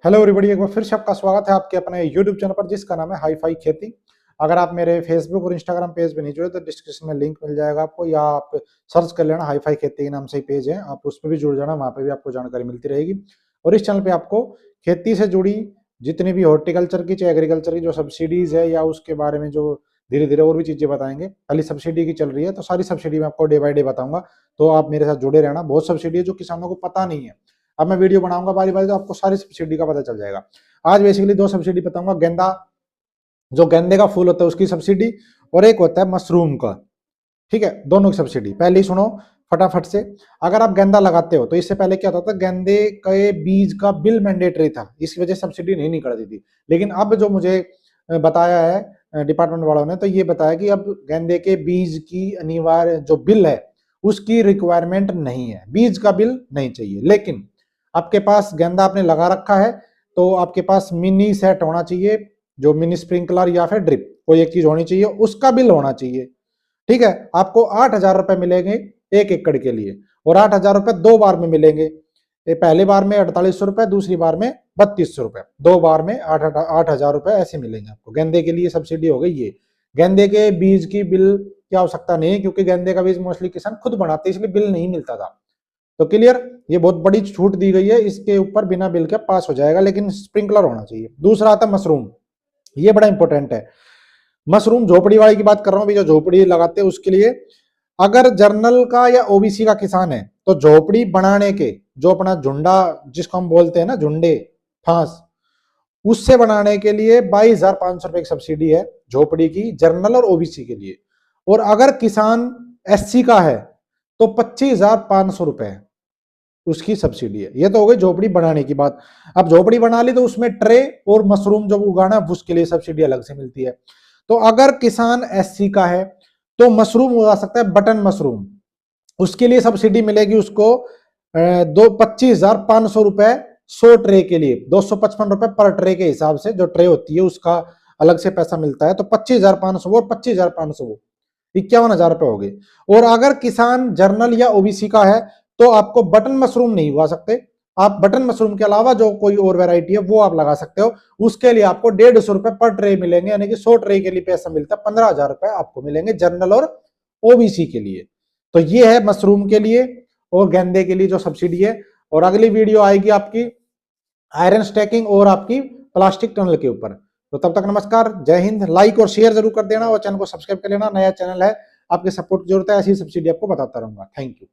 Hello everybody, एक बार फिर से आपका स्वागत है आपके अपने यूट्यूब चैनल पर जिसका नाम है हाई फाई खेती। अगर आप मेरे फेसबुक और इंस्टाग्राम पेज पे नहीं जुड़े तो डिस्क्रिप्शन में लिंक मिल जाएगा आपको, या आप सर्च कर लेना हाई फाई खेती के नाम से ही पेज है, आप उस पर भी जुड़ जाना, वहाँ पे भी आपको जानकारी मिलती रहेगी। और इस चैनल पे आपको खेती से जुड़ी जितनी भी हॉर्टिकल्चर की चाहे एग्रीकल्चर की जो सब्सिडीज है या उसके बारे में जो धीरे धीरे और भी चीजें बताएंगे। पहली सब्सिडी की चल रही है तो सारी सब्सिडी मैं आपको डे बाय डे बताऊंगा, तो आप मेरे साथ जुड़े रहना। बहुत सब्सिडी है जो किसानों को पता नहीं है, अब मैं वीडियो बनाऊंगा बारी बारी तो आपको सारी सब्सिडी का पता चल जाएगा। आज बेसिकली दो सब्सिडी बताऊंगा, गेंदा जो गेंदे का फूल होता है उसकी सब्सिडी, और एक होता है मशरूम का। ठीक है, दोनों की सब्सिडी पहले ही सुनो फटाफट से। अगर आप गेंदा लगाते हो तो इससे पहले क्या होता था, गेंदे के बीज का बिल मैंडेटरी था, इस वजह से सब्सिडी नहीं निकलती थी। लेकिन अब जो मुझे बताया है डिपार्टमेंट वालों ने, तो ये बताया कि अब गेंदे के बीज की अनिवार्य जो बिल है उसकी रिक्वायरमेंट नहीं है, बीज का बिल नहीं चाहिए। लेकिन आपके पास गेंदा आपने लगा रखा है तो आपके पास मिनी सेट होना चाहिए, जो मिनी स्प्रिंकलर या फिर ड्रिप कोई एक चीज होनी चाहिए, उसका बिल होना चाहिए। ठीक है, आपको 8,000 रुपए मिलेंगे 1 एकड़ के लिए, और 8,000 रुपए 2 बार में मिलेंगे। पहले बार में 4800 रुपए, दूसरी बार में 3200 रुपए, 2 बार में 8,000 रुपए ऐसे मिलेंगे आपको। गेंदे के लिए सब्सिडी हो गई ये। गेंदे के बीज की बिल की आवश्यकता नहीं है, क्योंकि गेंदे का बीज मोस्टली किसान खुद बनाते हैं, इसलिए बिल नहीं मिलता था। तो क्लियर, ये बहुत बड़ी छूट दी गई है, इसके ऊपर बिना बिल के पास हो जाएगा, लेकिन स्प्रिंकलर होना चाहिए। दूसरा आता है मशरूम, ये बड़ा इंपॉर्टेंट है। मशरूम झोपड़ी वाले की बात कर रहा हूं, जो झोपड़ी लगाते हैं उसके लिए। अगर जर्नल का या ओबीसी का किसान है तो झोपड़ी बनाने के जो अपना झुंडा जिसको हम बोलते हैं ना, झुंडे फांस, उससे बनाने के लिए 22,500 रुपए की सब्सिडी है झोपड़ी की, जर्नल और ओबीसी के लिए। और अगर किसान एससी का है तो 25,500 रुपए उसकी सब्सिडी है। ये तो हो गई झोपड़ी बनाने की बात। अब झोपड़ी बना ली तो उसमें ट्रे और मशरूम जब उगाना है उसके लिए सब्सिडी अलग से मिलती है। तो अगर किसान एससी का है तो मशरूम उगा सकता है, बटन मशरूम, उसके लिए सब्सिडी मिलेगी उसको 25,500 रुपए 100 ट्रे के लिए, 255 रुपए पर ट्रे के हिसाब से जो ट्रे होती है उसका अलग से पैसा मिलता है। तो 25,500 और 25,500 51,000 रुपए हो गए। और अगर किसान जर्नल या ओबीसी का है तो आपको बटन मशरूम नहीं उगा सकते, आप बटन मशरूम के अलावा जो कोई और वैरायटी है वो आप लगा सकते हो। उसके लिए आपको 150 रुपए पर ट्रे मिलेंगे, यानी कि 100 ट्रे के लिए पैसा मिलता है, 15,000 रुपए आपको मिलेंगे जर्नल और ओबीसी के लिए। तो ये है मशरूम के लिए और गेंदे के लिए जो सब्सिडी है। और अगली वीडियो आएगी आपकी आयरन स्टैकिंग और आपकी प्लास्टिक टनल के ऊपर। तो तब तक नमस्कार, जय हिंद। लाइक और शेयर जरूर कर देना और चैनल को सब्सक्राइब कर लेना, नया चैनल है, आपके सपोर्ट की जरूरत है, ऐसी सब्सिडी आपको बताता रहूंगा। Thank you.